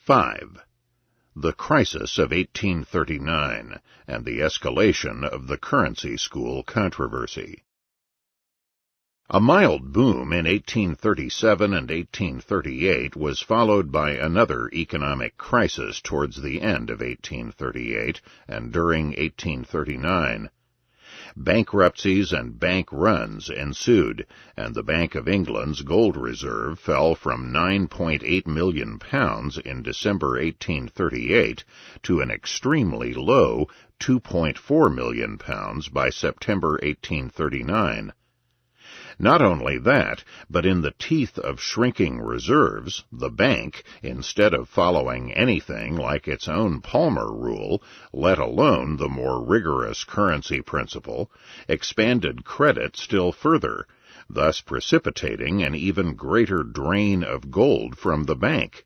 5. The Crisis of 1839 and the Escalation of the Currency School Controversy. A mild boom in 1837 and 1838 was followed by another economic crisis towards the end of 1838 and during 1839. Bankruptcies and bank runs ensued, and the Bank of England's gold reserve fell from £9.8 million in December 1838 to an extremely low £2.4 million by September 1839. Not only that, but in the teeth of shrinking reserves, the bank, instead of following anything like its own Palmer Rule, let alone the more rigorous currency principle, expanded credit still further, thus precipitating an even greater drain of gold from the bank.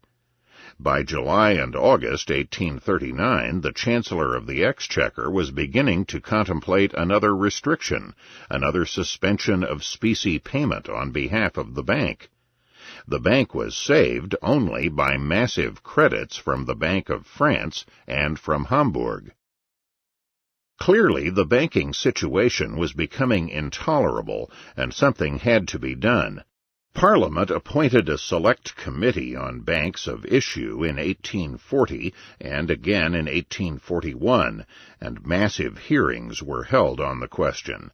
By July and August 1839, the Chancellor of the Exchequer was beginning to contemplate another restriction, another suspension of specie payment on behalf of the bank. The bank was saved only by massive credits from the Bank of France and from Hamburg. Clearly, the banking situation was becoming intolerable, and something had to be done. Parliament appointed a select committee on banks of issue in 1840 and again in 1841, and massive hearings were held on the question.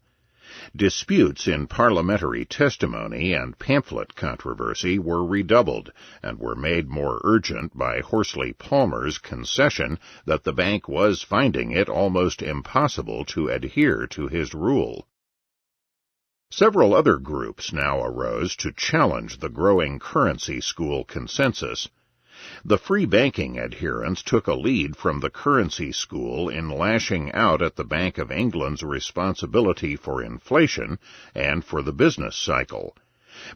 Disputes in parliamentary testimony and pamphlet controversy were redoubled, and were made more urgent by Horsley Palmer's concession that the bank was finding it almost impossible to adhere to his rule. Several other groups now arose to challenge the growing currency school consensus. The free banking adherents took a lead from the currency school in lashing out at the Bank of England's responsibility for inflation and for the business cycle.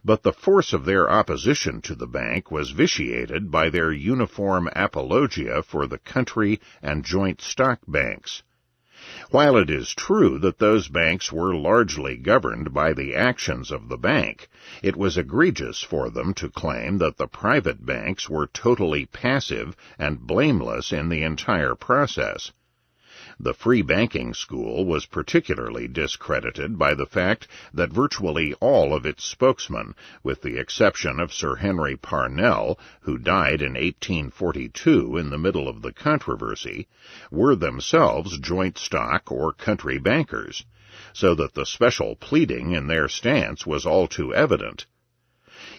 But the force of their opposition to the bank was vitiated by their uniform apologia for the country and joint stock banks. While it is true that those banks were largely governed by the actions of the bank, it was egregious for them to claim that the private banks were totally passive and blameless in the entire process. The free banking school was particularly discredited by the fact that virtually all of its spokesmen, with the exception of Sir Henry Parnell, who died in 1842 in the middle of the controversy, were themselves joint stock or country bankers, so that the special pleading in their stance was all too evident.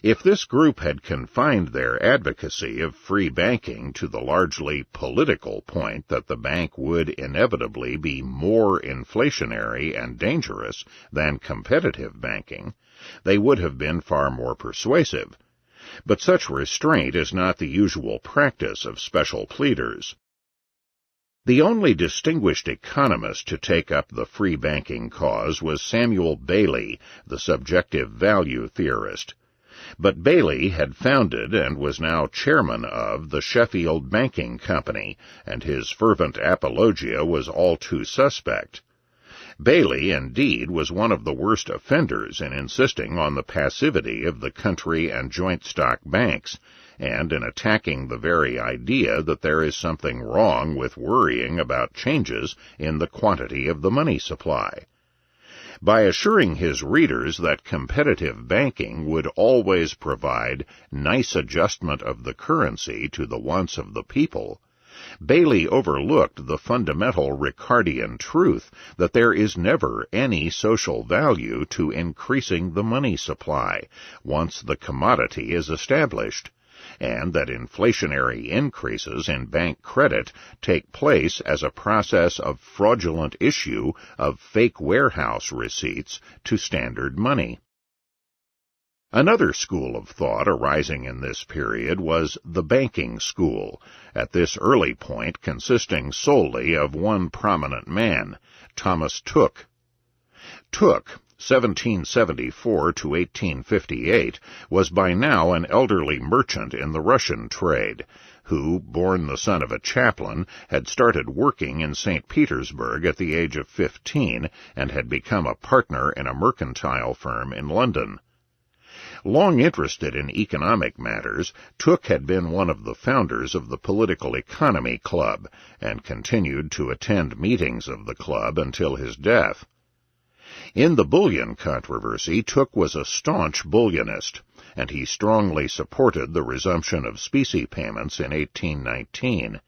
If this group had confined their advocacy of free banking to the largely political point that the bank would inevitably be more inflationary and dangerous than competitive banking, they would have been far more persuasive. But such restraint is not the usual practice of special pleaders. The only distinguished economist to take up the free banking cause was Samuel Bailey, the subjective value theorist. But Bailey had founded and was now chairman of the Sheffield Banking Company, and his fervent apologia was all too suspect. Bailey, indeed, was one of the worst offenders in insisting on the passivity of the country and joint stock banks, and in attacking the very idea that there is something wrong with worrying about changes in the quantity of the money supply. By assuring his readers that competitive banking would always provide nice adjustment of the currency to the wants of the people, Bailey overlooked the fundamental Ricardian truth that there is never any social value to increasing the money supply once the commodity is established, and that inflationary increases in bank credit take place as a process of fraudulent issue of fake warehouse receipts to standard money. Another school of thought arising in this period was the banking school, at this early point consisting solely of one prominent man, Thomas Tooke. Tooke, 1774 to 1858, was by now an elderly merchant in the Russian trade, who, born the son of a chaplain, had started working in St. Petersburg at the age of 15 and had become a partner in a mercantile firm in London. Long interested in economic matters, Tooke had been one of the founders of the Political Economy Club and continued to attend meetings of the club until his death. In the bullion controversy, Tooke was a staunch bullionist, and he strongly supported the resumption of specie payments in 1819.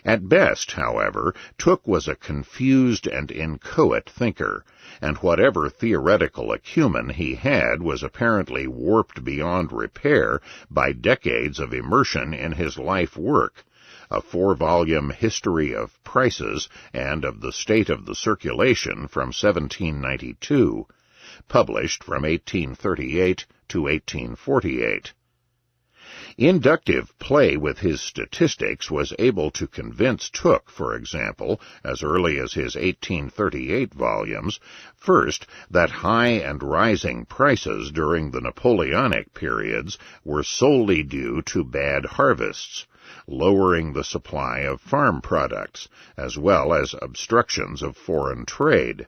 At best, however, Tooke was a confused and inchoate thinker, and whatever theoretical acumen he had was apparently warped beyond repair by decades of immersion in his life work, a 4-volume history of prices and of the state of the circulation from 1792, published from 1838 to 1848. Inductive play with his statistics was able to convince Tooke, for example, as early as his 1838 volumes, first, that high and rising prices during the Napoleonic periods were solely due to bad harvests, lowering the supply of farm products, as well as obstructions of foreign trade,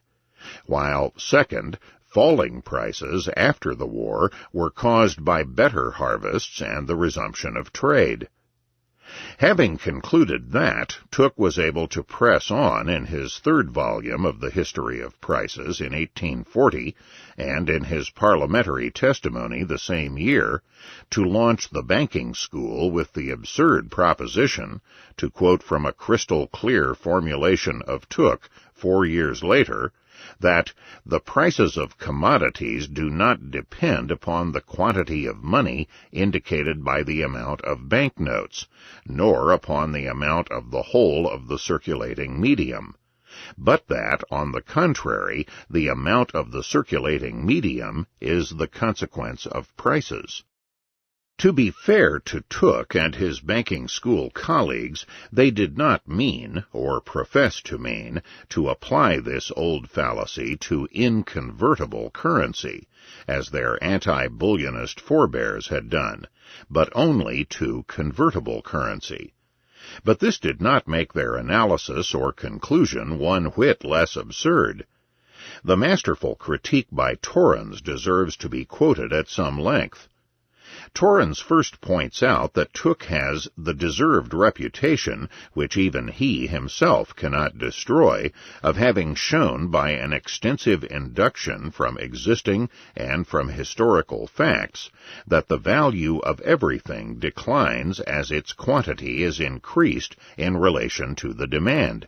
while, second, falling prices after the war were caused by better harvests and the resumption of trade. Having concluded that, Tooke was able to press on in his 3rd volume of the History of Prices in 1840, and in his parliamentary testimony the same year, to launch the banking school with the absurd proposition, to quote from a crystal-clear formulation of Tooke 4 years later, that the prices of commodities do not depend upon the quantity of money indicated by the amount of banknotes, nor upon the amount of the whole of the circulating medium, but that, on the contrary, the amount of the circulating medium is the consequence of prices. To be fair to Tooke and his banking school colleagues, they did not mean, or profess to mean, to apply this old fallacy to inconvertible currency, as their anti-bullionist forebears had done, but only to convertible currency. But this did not make their analysis or conclusion one whit less absurd. The masterful critique by Torrens deserves to be quoted at some length. Torrens first points out that Tooke has the deserved reputation, which even he himself cannot destroy, of having shown by an extensive induction from existing and from historical facts that the value of everything declines as its quantity is increased in relation to the demand.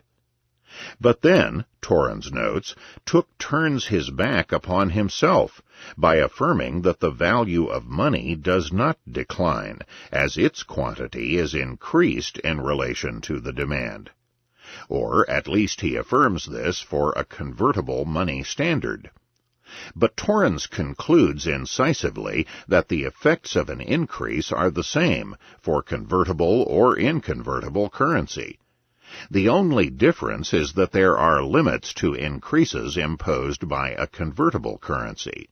But then, Torrens notes, Tooke turns his back upon himself by affirming that the value of money does not decline, as its quantity is increased in relation to the demand. Or, at least he affirms this for a convertible money standard. But Torrens concludes incisively that the effects of an increase are the same for convertible or inconvertible currency. The only difference is that there are limits to increases imposed by a convertible currency.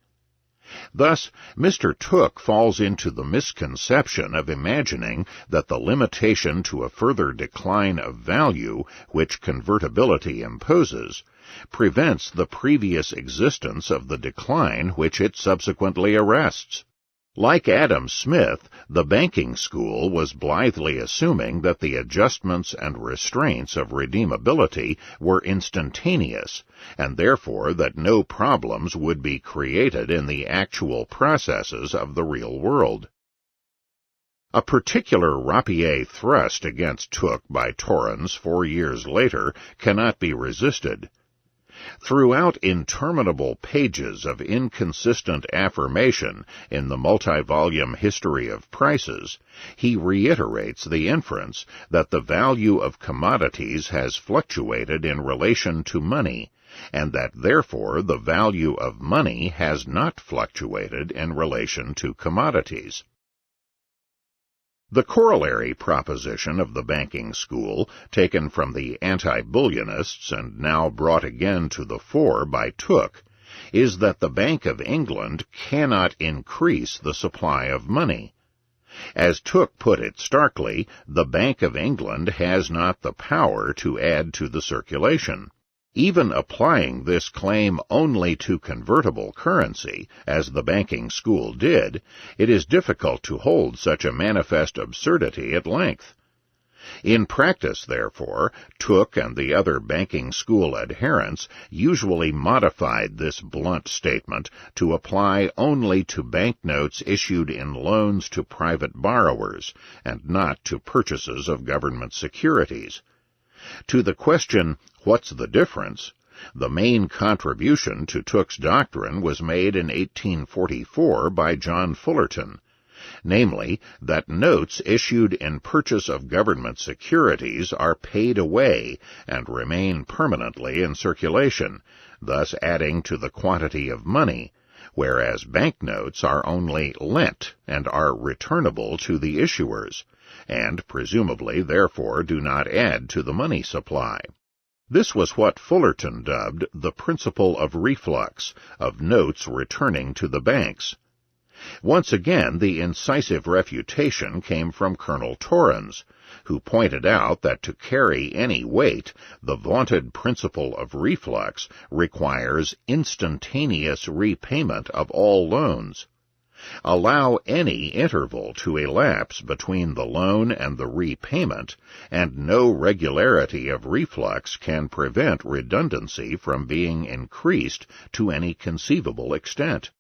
Thus, Mr. Tooke falls into the misconception of imagining that the limitation to a further decline of value which convertibility imposes prevents the previous existence of the decline which it subsequently arrests. Like Adam Smith, the banking school was blithely assuming that the adjustments and restraints of redeemability were instantaneous, and therefore that no problems would be created in the actual processes of the real world. A particular rapier thrust against Tooke by Torrens 4 years later cannot be resisted. Throughout interminable pages of inconsistent affirmation in the multi-volume History of Prices, he reiterates the inference that the value of commodities has fluctuated in relation to money, and that therefore the value of money has not fluctuated in relation to commodities. The corollary proposition of the banking school, taken from the anti-bullionists and now brought again to the fore by Tooke, is that the Bank of England cannot increase the supply of money. As Tooke put it starkly, the Bank of England has not the power to add to the circulation. Even applying this claim only to convertible currency, as the banking school did, it is difficult to hold such a manifest absurdity at length. In practice, therefore, Tooke and the other banking school adherents usually modified this blunt statement to apply only to banknotes issued in loans to private borrowers, and not to purchases of government securities. To the question, "What's the difference?" the main contribution to Tooke's doctrine was made in 1844 by John Fullerton, namely, that notes issued in purchase of government securities are paid away and remain permanently in circulation, thus adding to the quantity of money, whereas banknotes are only lent and are returnable to the issuers, and presumably therefore do not add to the money supply. This was what Fullerton dubbed the principle of reflux, of notes returning to the banks. Once again, the incisive refutation came from Colonel Torrens, who pointed out that to carry any weight, the vaunted principle of reflux requires instantaneous repayment of all loans. Allow any interval to elapse between the loan and the repayment, and no regularity of reflux can prevent redundancy from being increased to any conceivable extent.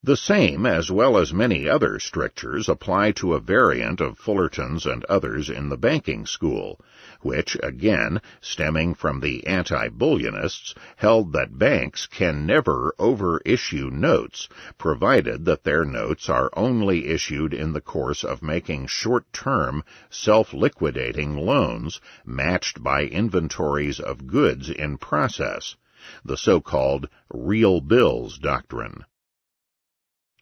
The same, as well as many other strictures, apply to a variant of Fullerton's and others in the banking school, which, again, stemming from the anti-bullionists, held that banks can never over-issue notes, provided that their notes are only issued in the course of making short-term, self-liquidating loans matched by inventories of goods in process, the so-called real bills doctrine.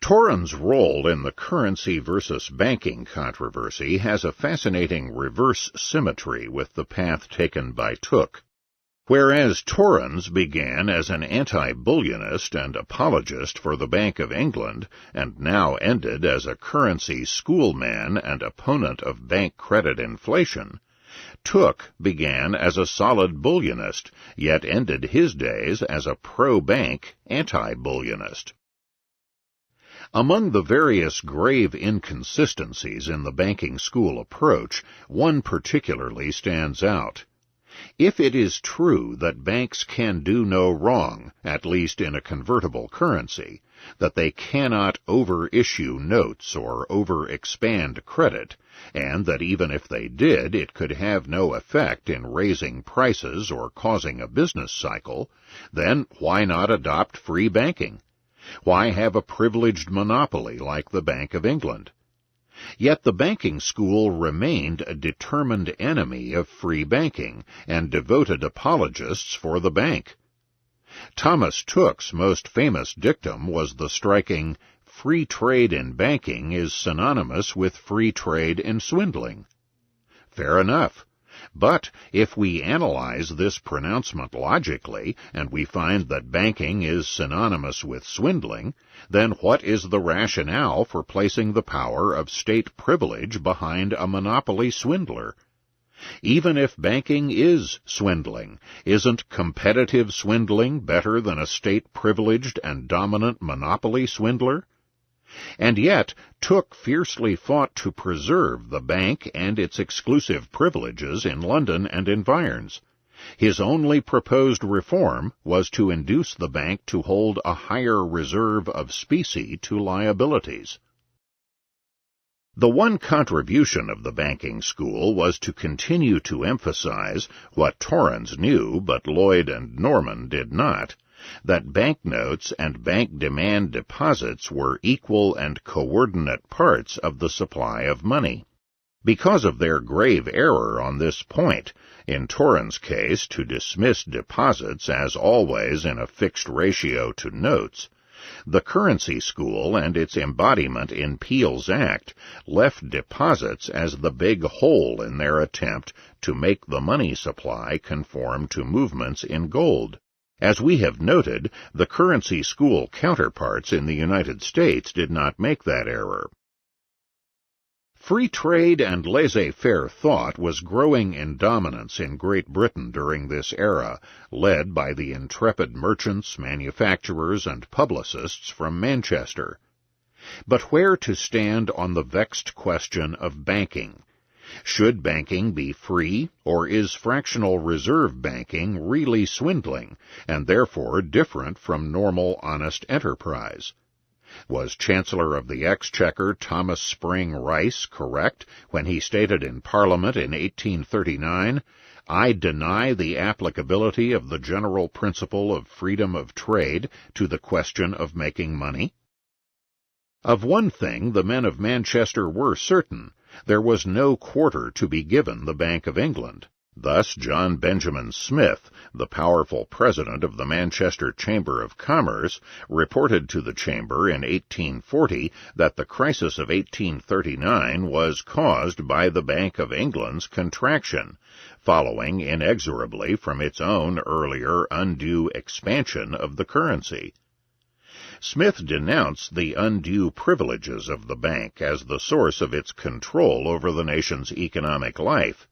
Torrens' role in the currency versus banking controversy has a fascinating reverse symmetry with the path taken by Tooke. Whereas Torrens began as an anti-bullionist and apologist for the Bank of England, and now ended as a currency schoolman and opponent of bank credit inflation, Tooke began as a solid bullionist, yet ended his days as a pro-bank anti-bullionist. Among the various grave inconsistencies in the banking school approach, one particularly stands out. If it is true that banks can do no wrong, at least in a convertible currency, that they cannot over-issue notes or over-expand credit, and that even if they did, it could have no effect in raising prices or causing a business cycle, then why not adopt free banking? Why have a privileged monopoly like the Bank of England? Yet the banking school remained a determined enemy of free banking and devoted apologists for the bank. Thomas Tooke's most famous dictum was the striking, "Free trade in banking is synonymous with free trade in swindling." Fair enough. But if we analyze this pronouncement logically, and we find that banking is synonymous with swindling, then what is the rationale for placing the power of state privilege behind a monopoly swindler? Even if banking is swindling, isn't competitive swindling better than a state-privileged and dominant monopoly swindler? And yet, Tooke fiercely fought to preserve the bank and its exclusive privileges in London and environs. His only proposed reform was to induce the bank to hold a higher reserve of specie to liabilities. The one contribution of the banking school was to continue to emphasize, what Torrens knew but Lloyd and Norman did not, that banknotes and bank demand deposits were equal and coordinate parts of the supply of money. Because of their grave error on this point, in Torrens' case to dismiss deposits as always in a fixed ratio to notes, the currency school and its embodiment in Peel's Act left deposits as the big hole in their attempt to make the money supply conform to movements in gold. As we have noted, the currency school counterparts in the United States did not make that error. Free trade and laissez-faire thought was growing in dominance in Great Britain during this era, led by the intrepid merchants, manufacturers, and publicists from Manchester. But where to stand on the vexed question of banking? Should banking be free, or is fractional reserve banking really swindling, and therefore different from normal honest enterprise? Was Chancellor of the Exchequer Thomas Spring Rice correct when he stated in Parliament in 1839, "I deny the applicability of the general principle of freedom of trade to the question of making money"? Of one thing the men of Manchester were certain: there was no quarter to be given the Bank of England. Thus John Benjamin Smith, the powerful president of the Manchester Chamber of Commerce, reported to the Chamber in 1840 that the crisis of 1839 was caused by the Bank of England's contraction, following inexorably from its own earlier undue expansion of the currency. Smith denounced the undue privileges of the bank as the source of its control over the nation's economic life.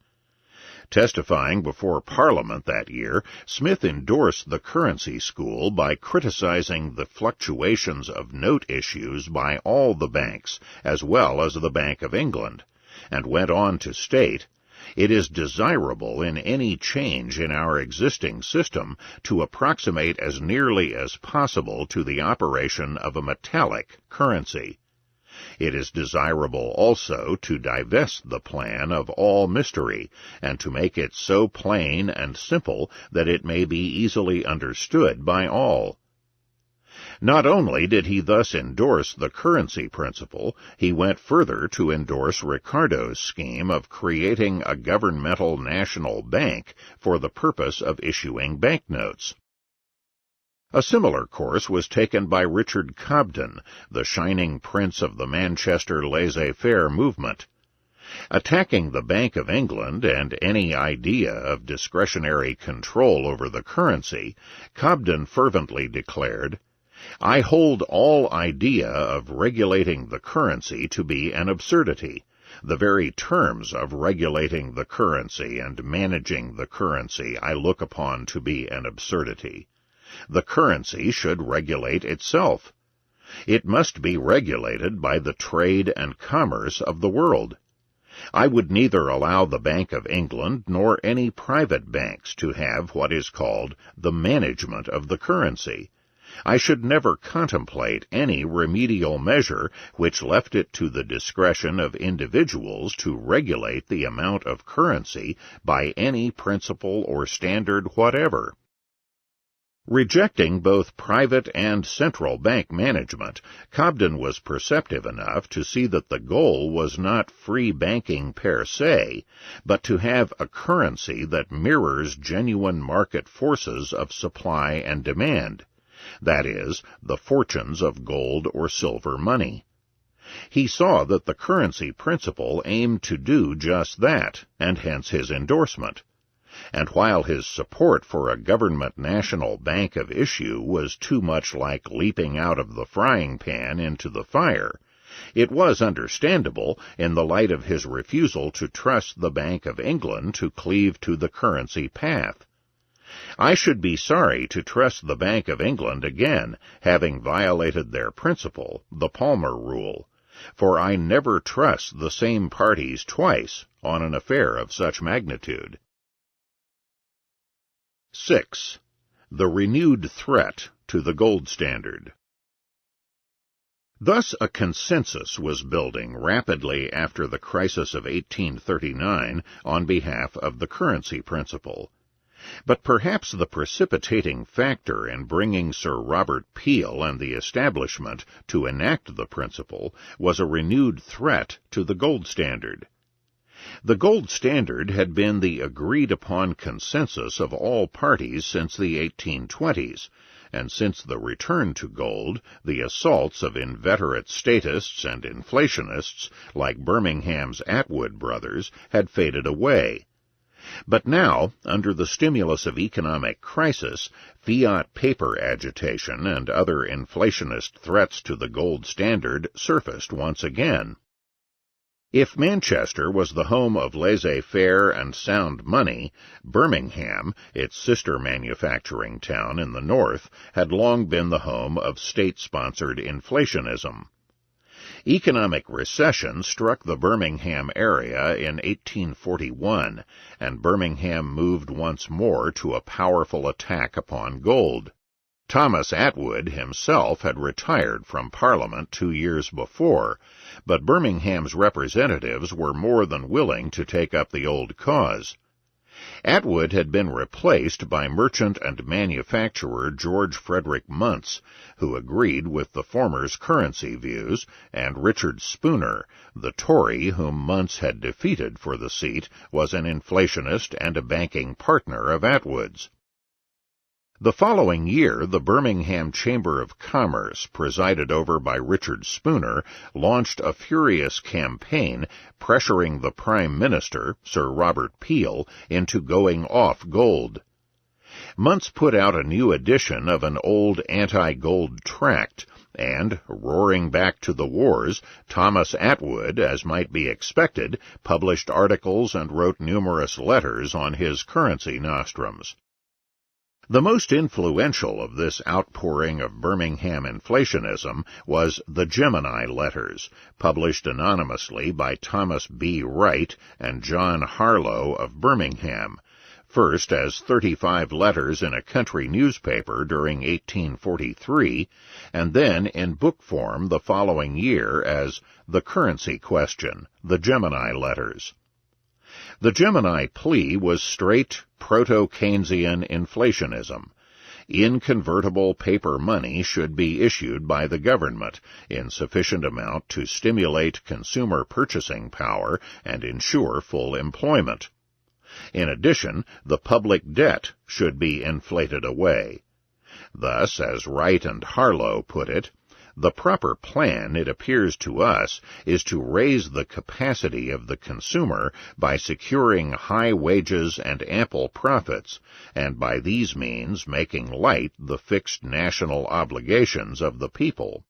Testifying before Parliament that year, Smith endorsed the currency school by criticizing the fluctuations of note issues by all the banks, as well as the Bank of England, and went on to state, "It is desirable in any change in our existing system to approximate as nearly as possible to the operation of a metallic currency. It is desirable also to divest the plan of all mystery, and to make it so plain and simple that it may be easily understood by all." Not only did he thus endorse the currency principle, he went further to endorse Ricardo's scheme of creating a governmental national bank for the purpose of issuing banknotes. A similar course was taken by Richard Cobden, the shining prince of the Manchester laissez-faire movement. Attacking the Bank of England and any idea of discretionary control over the currency, Cobden fervently declared, "I hold all idea of regulating the currency to be an absurdity. The very terms of regulating the currency and managing the currency I look upon to be an absurdity. The currency should regulate itself. It must be regulated by the trade and commerce of the world. I would neither allow the Bank of England nor any private banks to have what is called the management of the currency. I should never contemplate any remedial measure which left it to the discretion of individuals to regulate the amount of currency by any principle or standard whatever." Rejecting both private and central bank management, Cobden was perceptive enough to see that the goal was not free banking per se, but to have a currency that mirrors genuine market forces of supply and demand, that is, the fortunes of gold or silver money. He saw that the currency principle aimed to do just that, and hence his endorsement. And while his support for a government national bank of issue was too much like leaping out of the frying pan into the fire, it was understandable in the light of his refusal to trust the Bank of England to cleave to the currency path. "I should be sorry to trust the Bank of England again, having violated their principle, the Palmer rule, for I never trust the same parties twice on an affair of such magnitude." 6. The renewed threat to the gold standard. Thus a consensus was building rapidly after the crisis of 1839 on behalf of the currency principle. But perhaps the precipitating factor in bringing Sir Robert Peel and the establishment to enact the principle was a renewed threat to the gold standard. The gold standard had been the agreed-upon consensus of all parties since the 1820s, and since the return to gold, the assaults of inveterate statists and inflationists, like Birmingham's Atwood brothers, had faded away. But now, under the stimulus of economic crisis, fiat paper agitation and other inflationist threats to the gold standard surfaced once again. If Manchester was the home of laissez-faire and sound money, Birmingham, its sister manufacturing town in the north, had long been the home of state-sponsored inflationism. Economic recession struck the Birmingham area in 1841, and Birmingham moved once more to a powerful attack upon gold. Thomas Atwood himself had retired from Parliament 2 years before, but Birmingham's representatives were more than willing to take up the old cause. Atwood had been replaced by merchant and manufacturer George Frederick Muntz, who agreed with the former's currency views, and Richard Spooner, the Tory whom Muntz had defeated for the seat, was an inflationist and a banking partner of Atwood's. The following year, the Birmingham Chamber of Commerce, presided over by Richard Spooner, launched a furious campaign pressuring the Prime Minister, Sir Robert Peel, into going off gold. Muntz put out a new edition of an old anti-gold tract, and, roaring back to the wars, Thomas Atwood, as might be expected, published articles and wrote numerous letters on his currency nostrums. The most influential of this outpouring of Birmingham inflationism was the Gemini Letters, published anonymously by Thomas B. Wright and John Harlow of Birmingham, first as 35 letters in a country newspaper during 1843, and then in book form the following year as The Currency Question, the Gemini Letters. The Gemini plea was straight proto-Keynesian inflationism. Inconvertible paper money should be issued by the government in sufficient amount to stimulate consumer purchasing power and ensure full employment. In addition, the public debt should be inflated away. Thus, as Wright and Harlow put it, the proper plan, it appears to us, is to raise the capacity of the consumer by securing high wages and ample profits, and by these means making light the fixed national obligations of the people.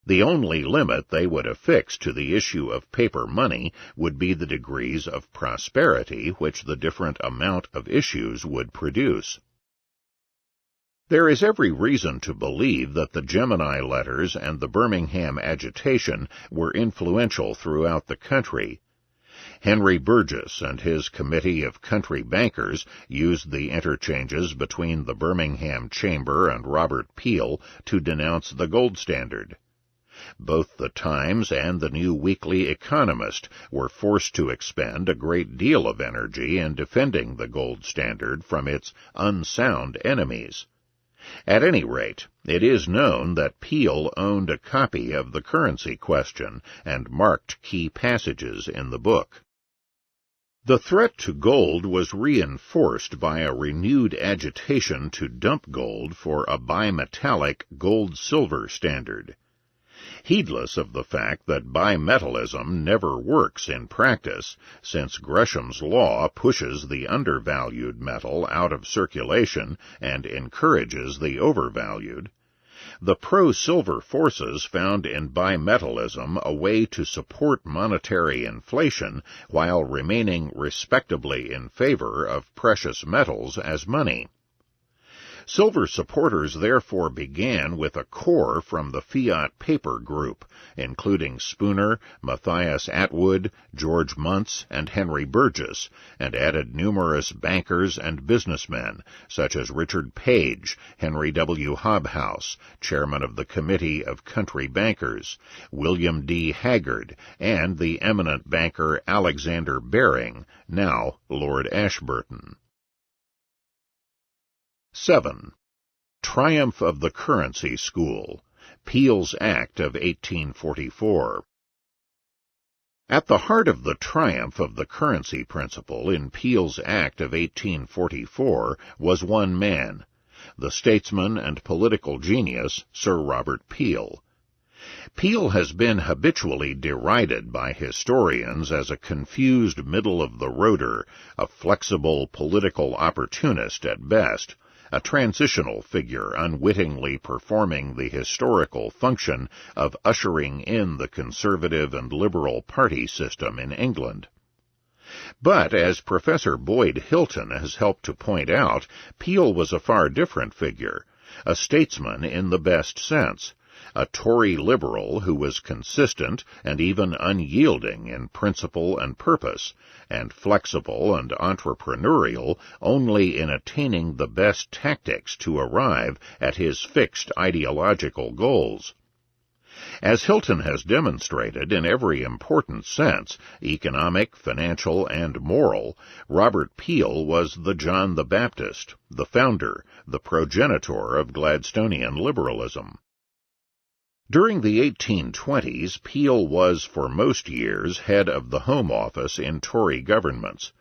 The only limit they would affix to the issue of paper money would be the degrees of prosperity which the different amount of issues would produce. There is every reason to believe that the Gemini Letters and the Birmingham agitation were influential throughout the country. Henry Burgess and his committee of country bankers used the interchanges between the Birmingham Chamber and Robert Peel to denounce the gold standard. Both the Times and the New Weekly Economist were forced to expend a great deal of energy in defending the gold standard from its unsound enemies. At any rate, it is known that Peel owned a copy of The Currency Question and marked key passages in the book. The threat to gold was reinforced by a renewed agitation to dump gold for a bimetallic gold-silver standard. Heedless of the fact that bimetallism never works in practice, since Gresham's law pushes the undervalued metal out of circulation and encourages the overvalued, the pro-silver forces found in bimetallism a way to support monetary inflation while remaining respectably in favor of precious metals as money. Silver supporters therefore began with a core from the fiat paper group, including Spooner, Matthias Atwood, George Muntz, and Henry Burgess, and added numerous bankers and businessmen, such as Richard Page, Henry W. Hobhouse, chairman of the Committee of Country Bankers, William D. Haggard, and the eminent banker Alexander Baring, now Lord Ashburton. 7. Triumph of the Currency School, Peel's Act of 1844. At the heart of the triumph of the currency principle in Peel's Act of 1844 was one man, the statesman and political genius Sir Robert Peel. Peel has been habitually derided by historians as a confused middle-of-the-roader, a flexible political opportunist at best, a transitional figure unwittingly performing the historical function of ushering in the conservative and liberal party system in England. But, as Professor Boyd Hilton has helped to point out, Peel was a far different figure, a statesman in the best sense, a Tory liberal who was consistent and even unyielding in principle and purpose, and flexible and entrepreneurial only in attaining the best tactics to arrive at his fixed ideological goals. As Hilton has demonstrated in every important sense, economic, financial, and moral, Robert Peel was the John the Baptist, the founder, the progenitor of Gladstonian liberalism. During the 1820s, Peel was for most years head of the Home Office in Tory governments.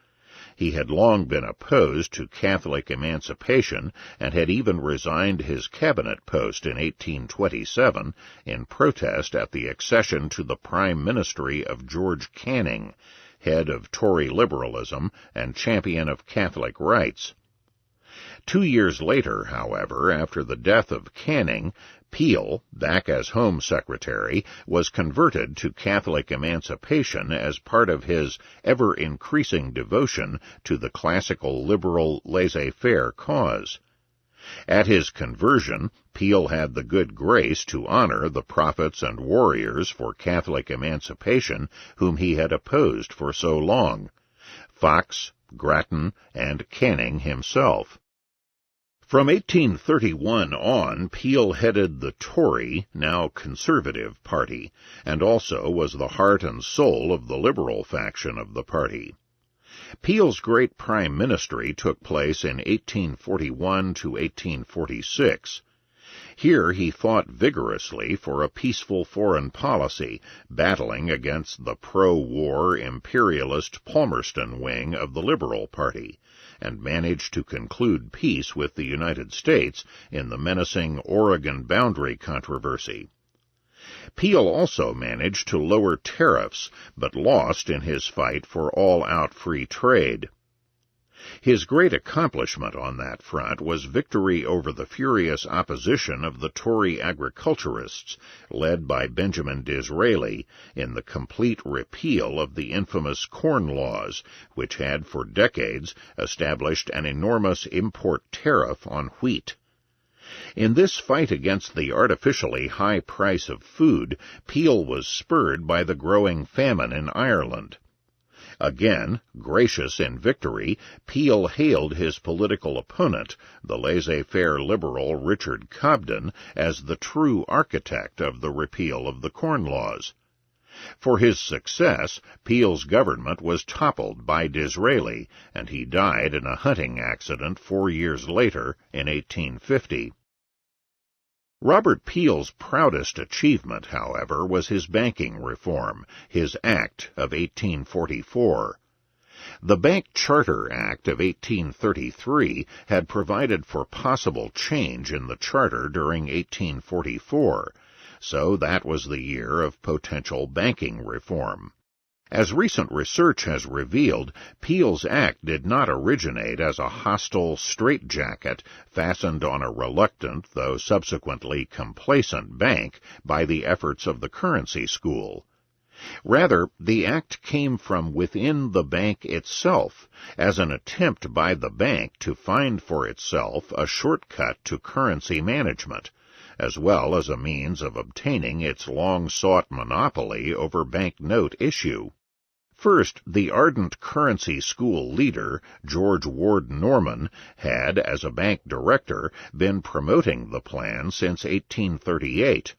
He had long been opposed to Catholic emancipation and had even resigned his cabinet post in 1827 in protest at the accession to the prime ministry of George Canning, head of Tory liberalism and champion of Catholic rights. 2 years later, however, after the death of Canning, Peel, back as Home Secretary, was converted to Catholic emancipation as part of his ever-increasing devotion to the classical liberal laissez-faire cause. At his conversion, Peel had the good grace to honor the prophets and warriors for Catholic emancipation whom he had opposed for so long, Fox, Grattan, and Canning himself. From 1831 on, Peel headed the Tory, now Conservative, party, and also was the heart and soul of the Liberal faction of the party. Peel's great prime ministry took place in 1841 to 1846. Here he fought vigorously for a peaceful foreign policy, battling against the pro-war imperialist Palmerston wing of the Liberal Party, and managed to conclude peace with the United States in the menacing Oregon boundary controversy. Peel also managed to lower tariffs, but lost in his fight for all-out free trade. His great accomplishment on that front was victory over the furious opposition of the Tory agriculturists, led by Benjamin Disraeli, in the complete repeal of the infamous Corn Laws, which had for decades established an enormous import tariff on wheat. In this fight against the artificially high price of food, Peel was spurred by the growing famine in Ireland. Again, gracious in victory, Peel hailed his political opponent, the laissez-faire liberal Richard Cobden, as the true architect of the repeal of the Corn Laws. For his success, Peel's government was toppled by Disraeli, and he died in a hunting accident 4 years later, in 1850. Robert Peel's proudest achievement, however, was his banking reform, his Act of 1844. The Bank Charter Act of 1833 had provided for possible change in the charter during 1844, so that was the year of potential banking reform. As recent research has revealed, Peel's Act did not originate as a hostile straitjacket fastened on a reluctant, though subsequently complacent, bank by the efforts of the currency school. Rather, the Act came from within the bank itself, as an attempt by the bank to find for itself a shortcut to currency management, as well as a means of obtaining its long-sought monopoly over banknote issue. First, the ardent currency school leader, George Ward Norman, had, as a bank director, been promoting the plan since 1838.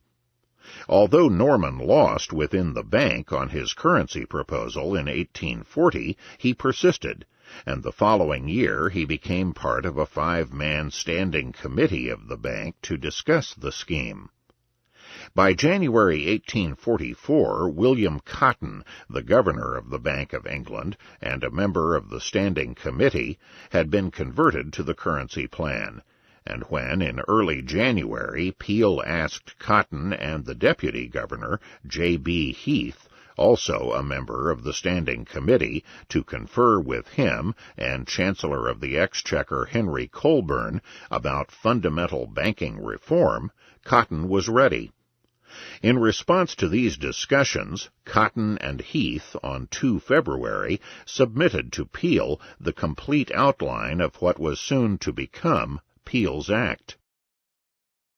Although Norman lost within the bank on his currency proposal in 1840, he persisted, and the following year he became part of a 5-man standing committee of the bank to discuss the scheme. By January 1844, William Cotton, the governor of the Bank of England and a member of the Standing Committee, had been converted to the currency plan, and when, in early January, Peel asked Cotton and the deputy governor, J.B. Heath, also a member of the Standing Committee, to confer with him and Chancellor of the Exchequer Henry Colburn about fundamental banking reform, Cotton was ready. In response to these discussions, Cotton and Heath, on 2 February, submitted to Peel the complete outline of what was soon to become Peel's Act.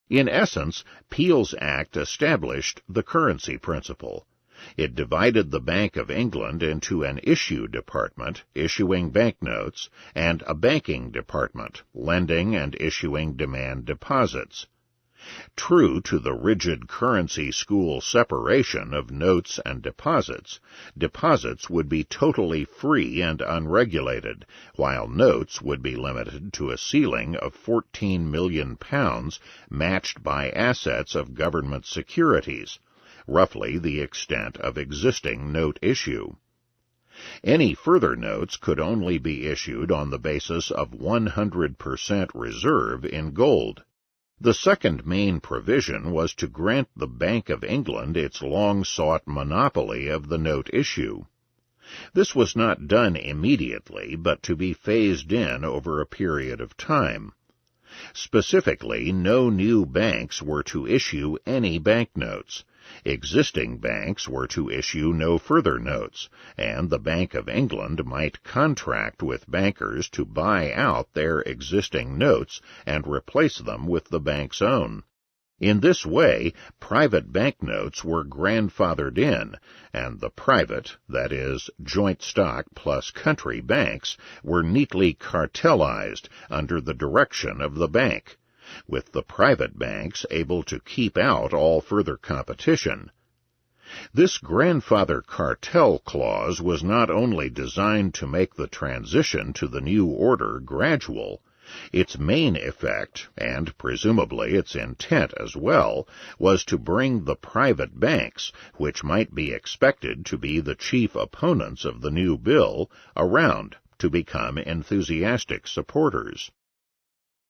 In essence, Peel's Act established the currency principle. It divided the Bank of England into an issue department, issuing banknotes, and a banking department, lending and issuing demand deposits. True to the rigid currency school separation of notes and deposits, deposits would be totally free and unregulated, while notes would be limited to a ceiling of £14 million matched by assets of government securities, roughly the extent of existing note issue. Any further notes could only be issued on the basis of 100% reserve in gold. The second main provision was to grant the Bank of England its long-sought monopoly of the note issue. This was not done immediately, but to be phased in over a period of time. Specifically, no new banks were to issue any banknotes. Existing banks were to issue no further notes, and the Bank of England might contract with bankers to buy out their existing notes and replace them with the bank's own. In this way, private banknotes were grandfathered in, and the private, that is, joint stock plus country banks, were neatly cartelized under the direction of the bank, with the private banks able to keep out all further competition. This grandfather cartel clause was not only designed to make the transition to the new order gradual. Its main effect, and presumably its intent as well, was to bring the private banks, which might be expected to be the chief opponents of the new bill, around to become enthusiastic supporters.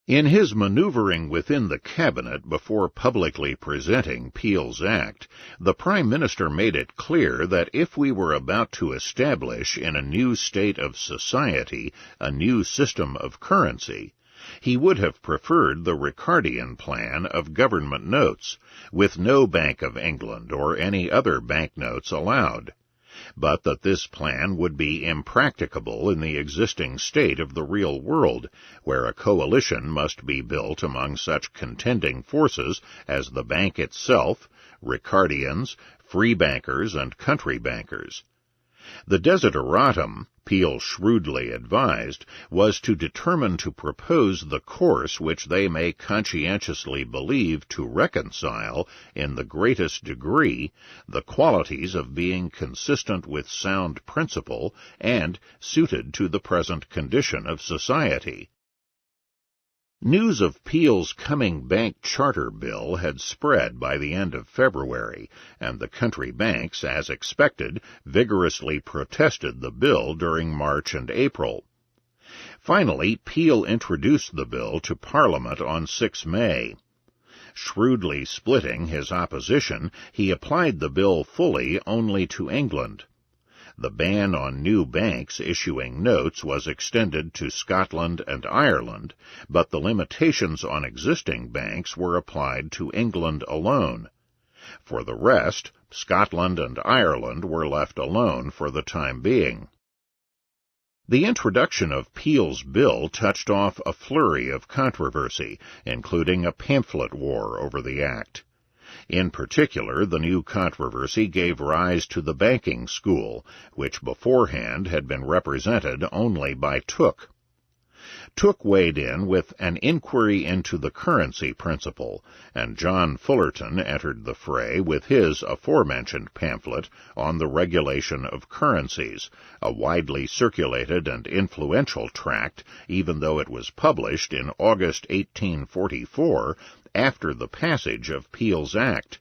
In his maneuvering within the Cabinet before publicly presenting Peel's Act, the Prime Minister made it clear that if we were about to establish in a new state of society a new system of currency, he would have preferred the Ricardian plan of government notes, with no Bank of England or any other banknotes allowed, but that this plan would be impracticable in the existing state of the real world, where a coalition must be built among such contending forces as the bank itself, Ricardians, free bankers, and country bankers. The desideratum, Peel shrewdly advised, was to determine to propose the course which they may conscientiously believe to reconcile, in the greatest degree, the qualities of being consistent with sound principle and suited to the present condition of society. News of Peel's coming bank charter bill had spread by the end of February, and the country banks, as expected, vigorously protested the bill during March and April. Finally, Peel introduced the bill to Parliament on 6 May. Shrewdly splitting his opposition, he applied the bill fully only to England. The ban on new banks issuing notes was extended to Scotland and Ireland, but the limitations on existing banks were applied to England alone. For the rest, Scotland and Ireland were left alone for the time being. The introduction of Peel's bill touched off a flurry of controversy, including a pamphlet war over the act. In particular, the new controversy gave rise to the banking school, which beforehand had been represented only by Tooke. Tooke weighed in with an inquiry into the currency principle, and John Fullerton entered the fray with his aforementioned pamphlet on the regulation of currencies, a widely circulated and influential tract, even though it was published in August 1844, after the passage of Peel's Act.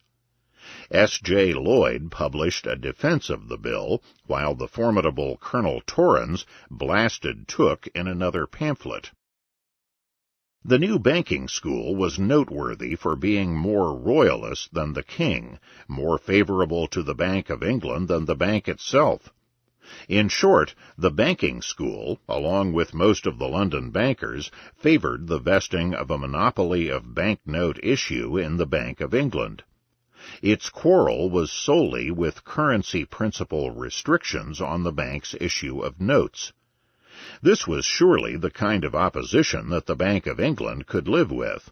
S.J. Lloyd published a defense of the bill, while the formidable Colonel Torrens blasted Tooke in another pamphlet. The new banking school was noteworthy for being more royalist than the king, more favorable to the Bank of England than the bank itself. In short, the banking school, along with most of the London bankers, favored the vesting of a monopoly of banknote issue in the Bank of England. Its quarrel was solely with currency principle restrictions on the bank's issue of notes. This was surely the kind of opposition that the Bank of England could live with.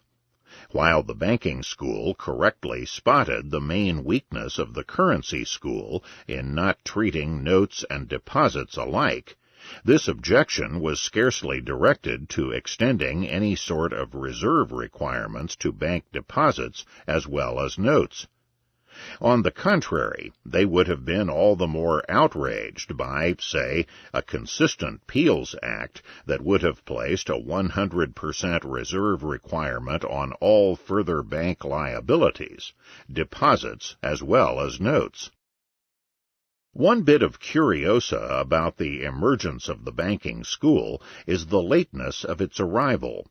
While the banking school correctly spotted the main weakness of the currency school in not treating notes and deposits alike, this objection was scarcely directed to extending any sort of reserve requirements to bank deposits as well as notes. On the contrary, they would have been all the more outraged by, say, a consistent Peel's Act that would have placed a 100% reserve requirement on all further bank liabilities, deposits as well as notes. One bit of curiosa about the emergence of the banking school is the lateness of its arrival,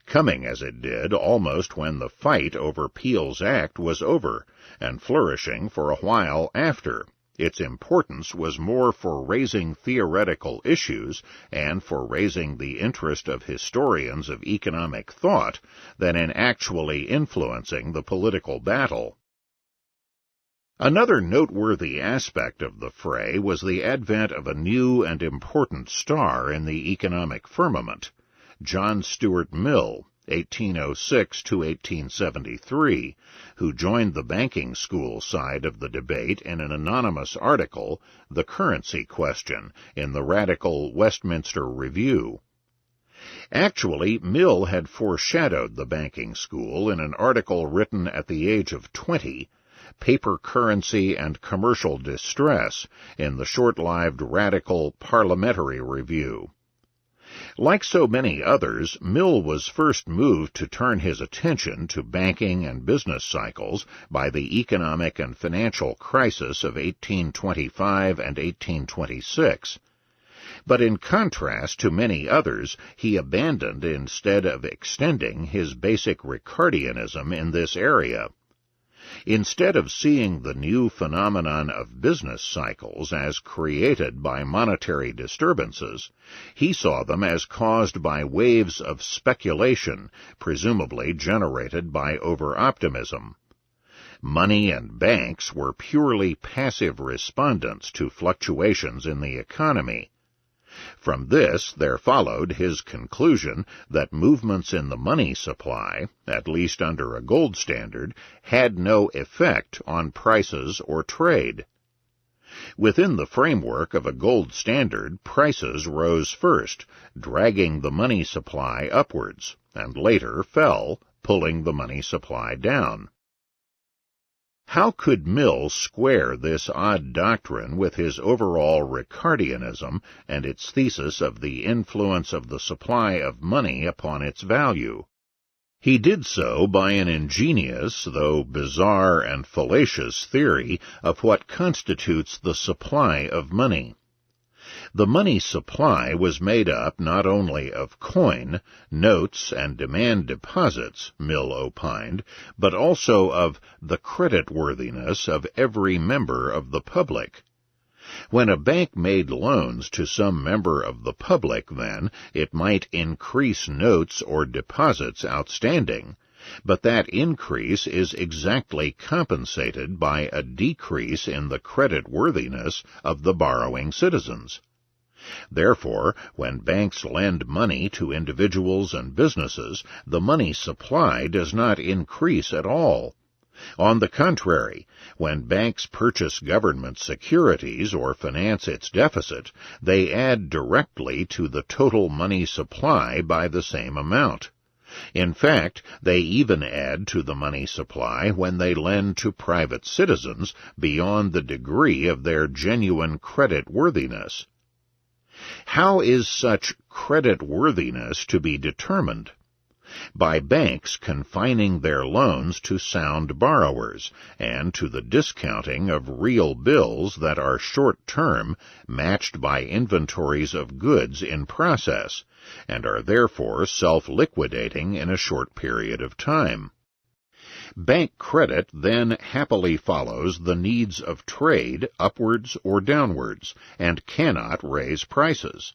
coming as it did almost when the fight over Peel's Act was over, and flourishing for a while after. Its importance was more for raising theoretical issues and for raising the interest of historians of economic thought than in actually influencing the political battle. Another noteworthy aspect of the fray was the advent of a new and important star in the economic firmament, John Stuart Mill, 1806 to 1873, who joined the banking school side of the debate in an anonymous article, The Currency Question, in the radical Westminster Review. Actually, Mill had foreshadowed the banking school in an article written at the age of 20, Paper Currency and Commercial Distress, in the short-lived radical Parliamentary Review. Like so many others, Mill was first moved to turn his attention to banking and business cycles by the economic and financial crisis of 1825 and 1826. But in contrast to many others, he abandoned instead of extending his basic Ricardianism in this area. Instead of seeing the new phenomenon of business cycles as created by monetary disturbances, he saw them as caused by waves of speculation, presumably generated by over-optimism. Money and banks were purely passive respondents to fluctuations in the economy. From this there followed his conclusion that movements in the money supply, at least under a gold standard, had no effect on prices or trade. Within the framework of a gold standard, prices rose first, dragging the money supply upwards, and later fell, pulling the money supply down. How could Mill square this odd doctrine with his overall Ricardianism and its thesis of the influence of the supply of money upon its value? He did so by an ingenious, though bizarre and fallacious theory of what constitutes the supply of money. The money supply was made up not only of coin, notes, and demand deposits, Mill opined, but also of the creditworthiness of every member of the public. When a bank made loans to some member of the public, then, it might increase notes or deposits outstanding, but that increase is exactly compensated by a decrease in the creditworthiness of the borrowing citizens. Therefore, when banks lend money to individuals and businesses, the money supply does not increase at all. On the contrary, when banks purchase government securities or finance its deficit, they add directly to the total money supply by the same amount. In fact, they even add to the money supply when they lend to private citizens beyond the degree of their genuine creditworthiness. How is such creditworthiness to be determined? by banks confining their loans to sound borrowers and to the discounting of real bills that are short-term, matched by inventories of goods in process, and are therefore self-liquidating in a short period of time. Bank credit then happily follows the needs of trade upwards or downwards, and cannot raise prices.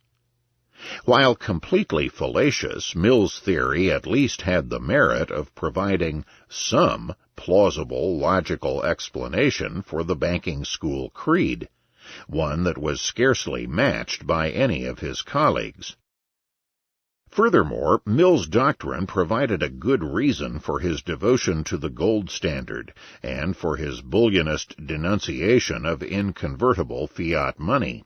While completely fallacious, Mill's theory at least had the merit of providing some plausible, logical explanation for the banking school creed, one that was scarcely matched by any of his colleagues. Furthermore, Mill's doctrine provided a good reason for his devotion to the gold standard and for his bullionist denunciation of inconvertible fiat money.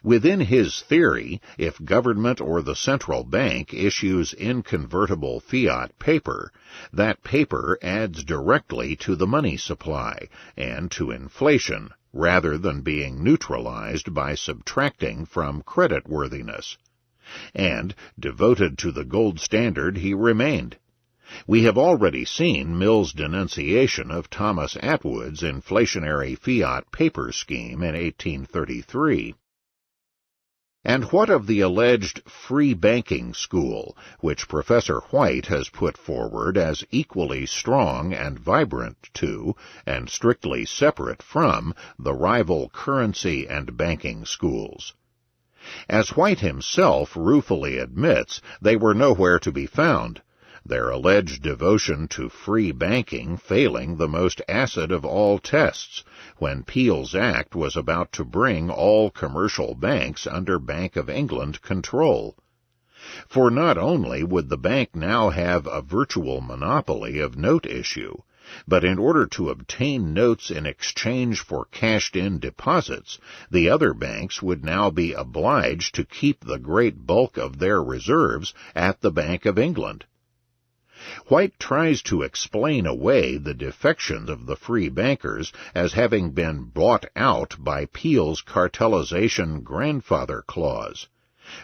Within his theory, if government or the central bank issues inconvertible fiat paper, that paper adds directly to the money supply and to inflation, rather than being neutralized by subtracting from creditworthiness. And, devoted to the gold standard, he remained. We have already seen Mill's denunciation of Thomas Atwood's inflationary fiat paper scheme in 1833. And what of the alleged free banking school, which Professor White has put forward as equally strong and vibrant to, and strictly separate from, the rival currency and banking schools? As White himself ruefully admits, they were nowhere to be found, their alleged devotion to free banking failing the most acid of all tests, when Peel's Act was about to bring all commercial banks under Bank of England control. For not only would the bank now have a virtual monopoly of note issue, but in order to obtain notes in exchange for cashed-in deposits, the other banks would now be obliged to keep the great bulk of their reserves at the Bank of England. White tries to explain away the defections of the free bankers as having been bought out by Peel's cartelization grandfather clause,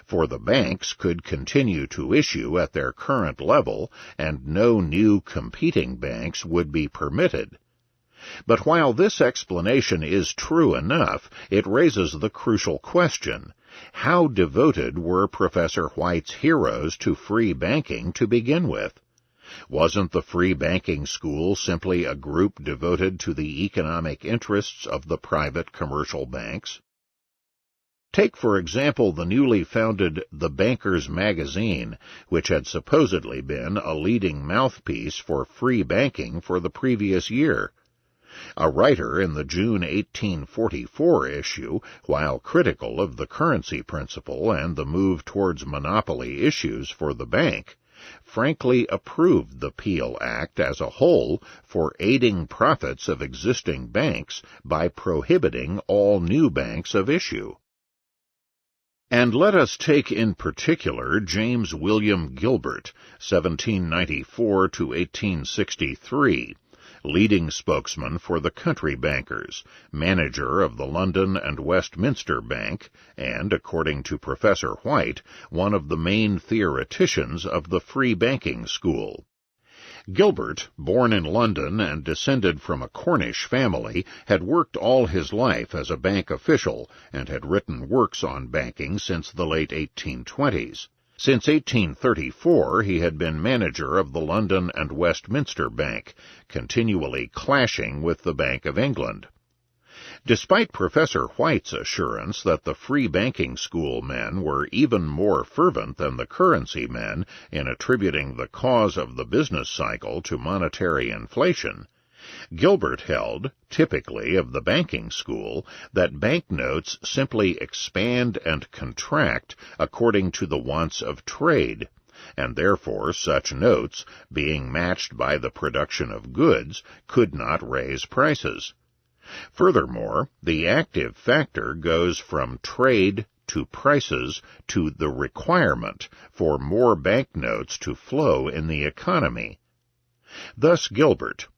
for the banks could continue to issue at their current level, and no new competing banks would be permitted. But while this explanation is true enough, it raises the crucial question: how devoted were Professor White's heroes to free banking to begin with? Wasn't the free banking school simply a group devoted to the economic interests of the private commercial banks? Take, for example, the newly founded The Banker's Magazine, which had supposedly been a leading mouthpiece for free banking for the previous year. A writer in the June 1844 issue, while critical of the currency principle and the move towards monopoly issues for the bank, frankly approved the Peel Act as a whole for aiding profits of existing banks by prohibiting all new banks of issue. And let us take in particular James William Gilbert, 1794 to 1863, leading spokesman for the country bankers, manager of the London and Westminster Bank, and, according to Professor White, one of the main theoreticians of the free banking school. Gilbert, born in London and descended from a Cornish family, had worked all his life as a bank official and had written works on banking since the late 1820s. Since 1834 he had been manager of the London and Westminster Bank, continually clashing with the Bank of England. Despite Professor White's assurance that the free banking school men were even more fervent than the currency men in attributing the cause of the business cycle to monetary inflation, Gilbert held, typically of the banking school, that banknotes simply expand and contract according to the wants of trade, and therefore such notes, being matched by the production of goods, could not raise prices. Furthermore, the active factor goes from trade to prices to the requirement for more banknotes to flow in the economy. Thus Gilbert: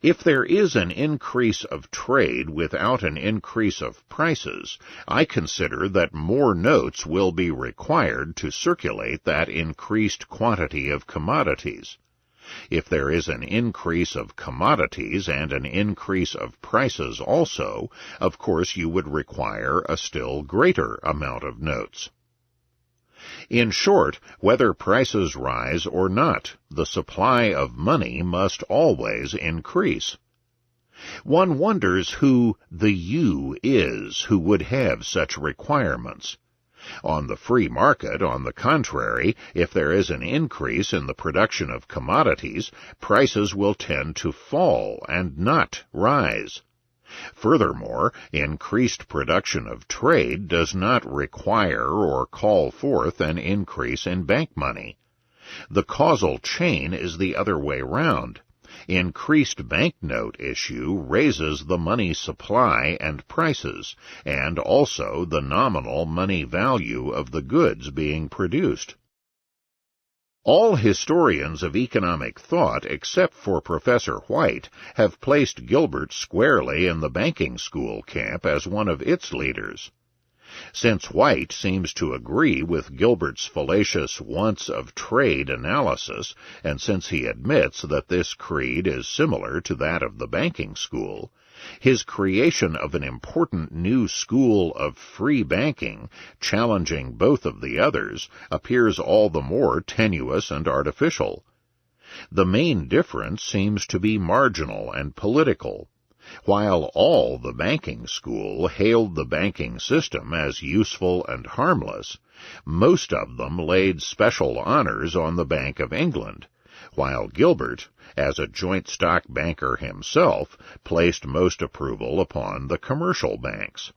If there is an increase of trade without an increase of prices, I consider that more notes will be required to circulate that increased quantity of commodities. If there is an increase of commodities and an increase of prices also, of course you would require a still greater amount of notes. In short, whether prices rise or not, the supply of money must always increase. One wonders who the you is who would have such requirements. On the free market, on the contrary, if there is an increase in the production of commodities, prices will tend to fall and not rise. Furthermore, increased production of trade does not require or call forth an increase in bank money. The causal chain is the other way round. Increased banknote issue raises the money supply and prices, and also the nominal money value of the goods being produced. All historians of economic thought, except for Professor White, have placed Gilbert squarely in the banking school camp as one of its leaders. Since White seems to agree with Gilbert's fallacious wants of trade analysis, and since he admits that this creed is similar to that of the banking school, his creation of an important new school of free banking, challenging both of the others, appears all the more tenuous and artificial. The main difference seems to be marginal and political. While all the banking school hailed the banking system as useful and harmless, most of them laid special honors on the Bank of England, while Gilbert, as a joint stock banker himself, placed most approval upon the commercial banks.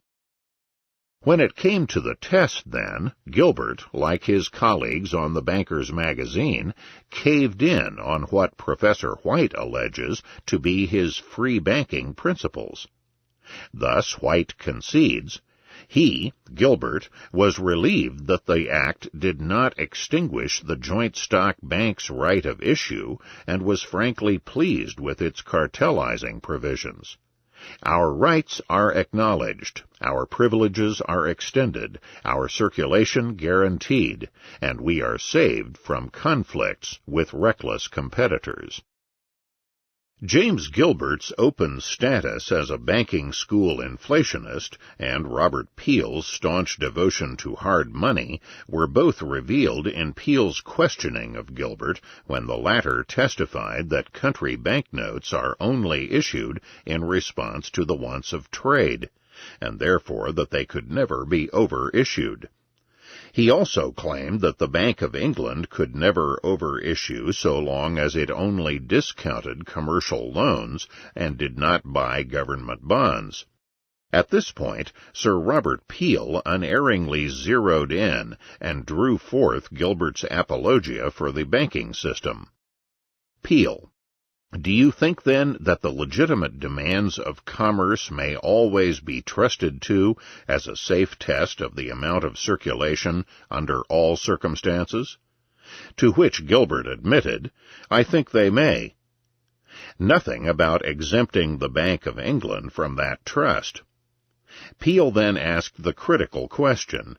When it came to the test, then, Gilbert, like his colleagues on the Banker's Magazine, caved in on what Professor White alleges to be his free banking principles. Thus White concedes, he, Gilbert, was relieved that the act did not extinguish the joint stock bank's right of issue, and was frankly pleased with its cartelizing provisions. Our rights are acknowledged, our privileges are extended, our circulation guaranteed, and we are saved from conflicts with reckless competitors. James Gilbert's open status as a banking school inflationist and Robert Peel's staunch devotion to hard money were both revealed in Peel's questioning of Gilbert when the latter testified that country banknotes are only issued in response to the wants of trade, and therefore that they could never be over-issued. He also claimed that the Bank of England could never overissue so long as it only discounted commercial loans and did not buy government bonds. At this point, Sir Robert Peel unerringly zeroed in and drew forth Gilbert's apologia for the banking system. Peel: do you think, then, that the legitimate demands of commerce may always be trusted to as a safe test of the amount of circulation under all circumstances? To which Gilbert admitted, I think they may. Nothing about exempting the Bank of England from that trust. Peel then asked the critical question.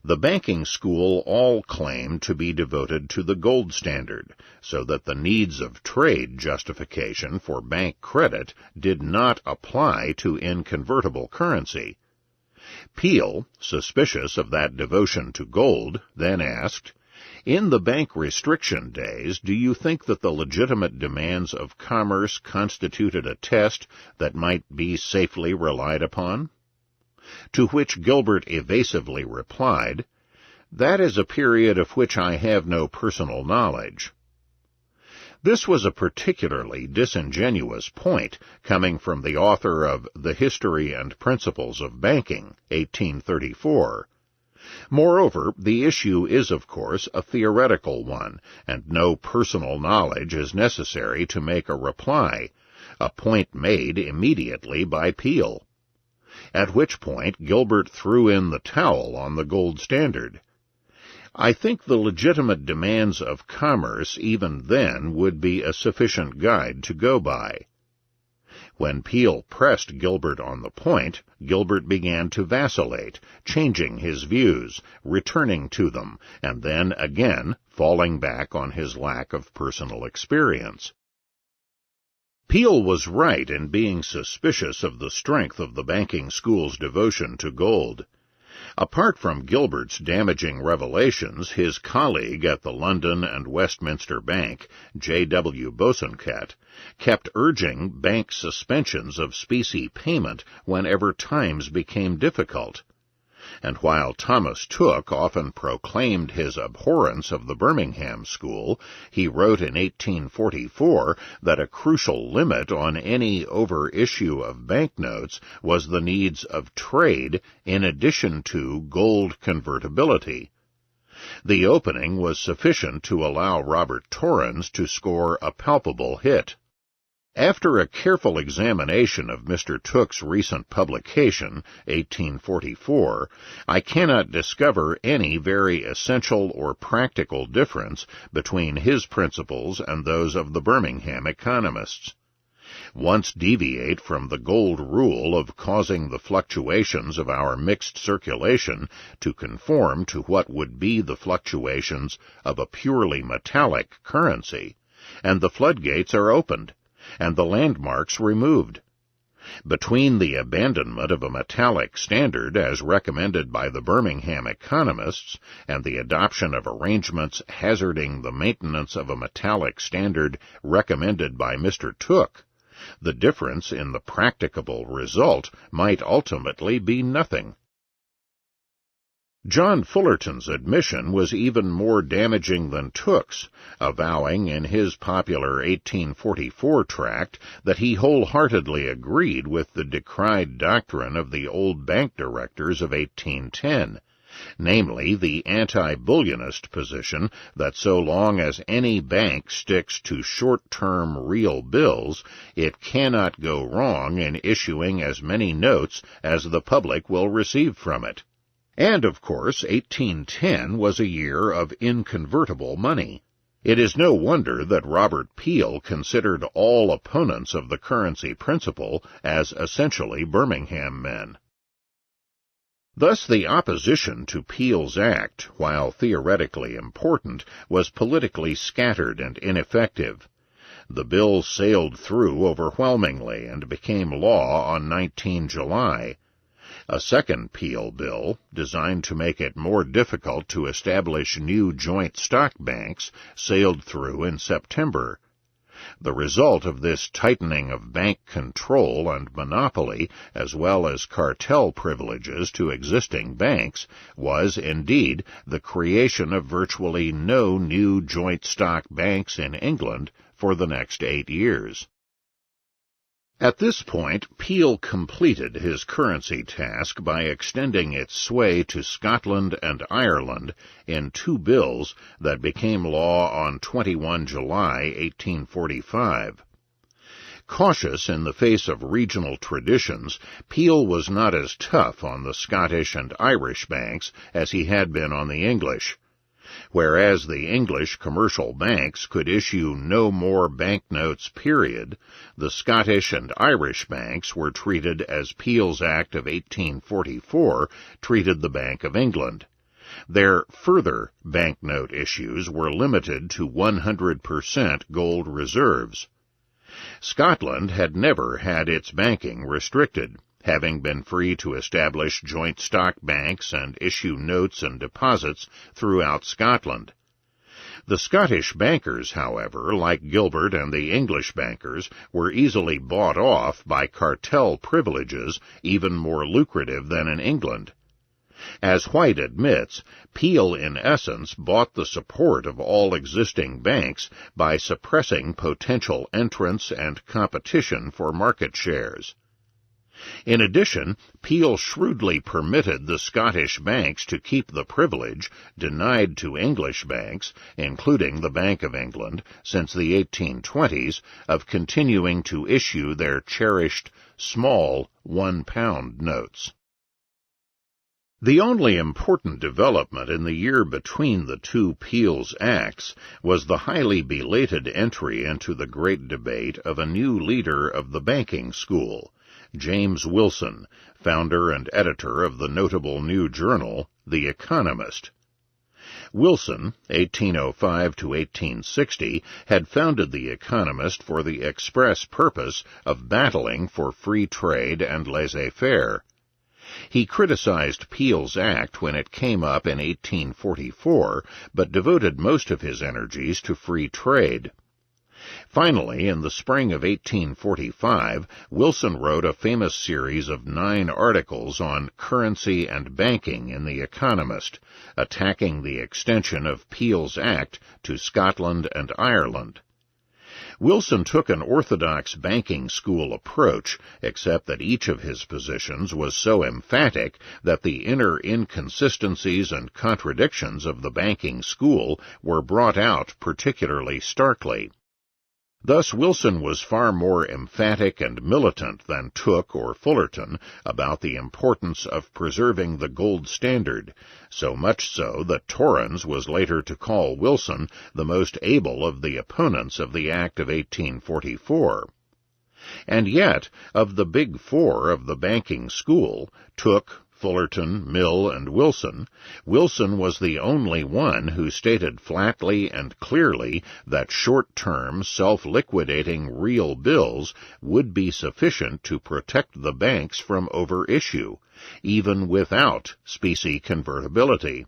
The banking school all claimed to be devoted to the gold standard, so that the needs of trade justification for bank credit did not apply to inconvertible currency. Peel, suspicious of that devotion to gold, then asked, in the bank restriction days, do you think that the legitimate demands of commerce constituted a test that might be safely relied upon? To which Gilbert evasively replied, that is a period of which I have no personal knowledge. This was a particularly disingenuous point, coming from the author of The History and Principles of Banking, 1834. Moreover, the issue is, of course, a theoretical one, and no personal knowledge is necessary to make a reply, a point made immediately by Peel. At which point Gilbert threw in the towel on the gold standard. I think the legitimate demands of commerce even then would be a sufficient guide to go by. When Peel pressed Gilbert on the point, Gilbert began to vacillate, changing his views, returning to them, and then again falling back on his lack of personal experience. Peel was right in being suspicious of the strength of the banking school's devotion to gold. Apart from Gilbert's damaging revelations, his colleague at the London and Westminster Bank, J.W. Bosanquet, kept urging bank suspensions of specie payment whenever times became difficult. And while Thomas Tooke often proclaimed his abhorrence of the Birmingham school, he wrote in 1844 that a crucial limit on any overissue of banknotes was the needs of trade in addition to gold convertibility. The opening was sufficient to allow Robert Torrens to score a palpable hit. After a careful examination of Mr. Tooke's recent publication, 1844, I cannot discover any very essential or practical difference between his principles and those of the Birmingham economists. Once deviate from the gold rule of causing the fluctuations of our mixed circulation to conform to what would be the fluctuations of a purely metallic currency, and the floodgates are opened, and the landmarks removed. Between the abandonment of a metallic standard as recommended by the Birmingham economists and the adoption of arrangements hazarding the maintenance of a metallic standard recommended by Mr. Tooke, the difference in the practicable result might ultimately be nothing. John Fullerton's admission was even more damaging than Tooke's, avowing in his popular 1844 tract that he wholeheartedly agreed with the decried doctrine of the old bank directors of 1810, namely the anti-bullionist position that so long as any bank sticks to short-term real bills, it cannot go wrong in issuing as many notes as the public will receive from it. And, of course, 1810 was a year of inconvertible money. It is no wonder that Robert Peel considered all opponents of the currency principle as essentially Birmingham men. Thus the opposition to Peel's act, while theoretically important, was politically scattered and ineffective. The bill sailed through overwhelmingly and became law on 19 July. A second Peel bill, designed to make it more difficult to establish new joint stock banks, sailed through in September. The result of this tightening of bank control and monopoly, as well as cartel privileges to existing banks, was, indeed, the creation of virtually no new joint stock banks in England for the next 8 years. At this point, Peel completed his currency task by extending its sway to Scotland and Ireland in 2 bills that became law on 21 July 1845. Cautious in the face of regional traditions, Peel was not as tough on the Scottish and Irish banks as he had been on the English. Whereas the English commercial banks could issue no more banknotes, period, the Scottish and Irish banks were treated as Peel's Act of 1844 treated the Bank of England. Their further banknote issues were limited to 100% gold reserves. Scotland had never had its banking restricted, having been free to establish joint stock banks and issue notes and deposits throughout Scotland. The Scottish bankers, however, like Gilbert and the English bankers, were easily bought off by cartel privileges even more lucrative than in England. As White admits, Peel in essence bought the support of all existing banks by suppressing potential entrants and competition for market shares. In addition, Peel shrewdly permitted the Scottish banks to keep the privilege denied to English banks, including the Bank of England, since the 1820s, of continuing to issue their cherished small £1 notes. The only important development in the year between the two Peel's Acts was the highly belated entry into the great debate of a new leader of the banking school, James Wilson, founder and editor of the notable new journal, The Economist. Wilson, 1805 to 1860, had founded The Economist for the express purpose of battling for free trade and laissez-faire. He criticized Peel's Act when it came up in 1844, but devoted most of his energies to free trade. Finally, in the spring of 1845, Wilson wrote a famous series of 9 articles on currency and banking in The Economist, attacking the extension of Peel's Act to Scotland and Ireland. Wilson took an orthodox banking school approach, except that each of his positions was so emphatic that the inner inconsistencies and contradictions of the banking school were brought out particularly starkly. Thus Wilson was far more emphatic and militant than Tooke or Fullerton about the importance of preserving the gold standard, so much so that Torrens was later to call Wilson the most able of the opponents of the Act of 1844. And yet, of the big four of the banking school, Tooke, Fullerton, Mill, and Wilson was the only one who stated flatly and clearly that short-term, self-liquidating real bills would be sufficient to protect the banks from overissue, even without specie convertibility.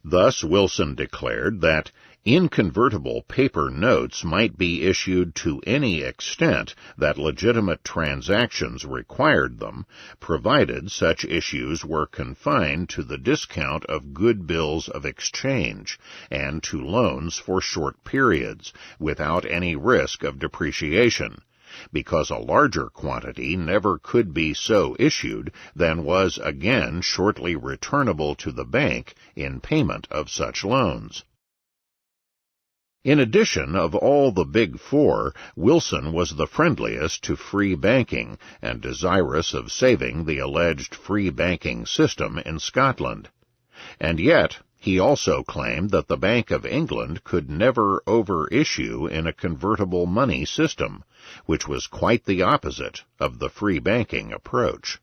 Thus Wilson declared that inconvertible paper notes might be issued to any extent that legitimate transactions required them, provided such issues were confined to the discount of good bills of exchange and to loans for short periods, without any risk of depreciation, because a larger quantity never could be so issued than was again shortly returnable to the bank in payment of such loans. In addition, of all the big four, Wilson was the friendliest to free banking and desirous of saving the alleged free banking system in Scotland. And yet, he also claimed that the Bank of England could never overissue in a convertible money system, which was quite the opposite of the free banking approach.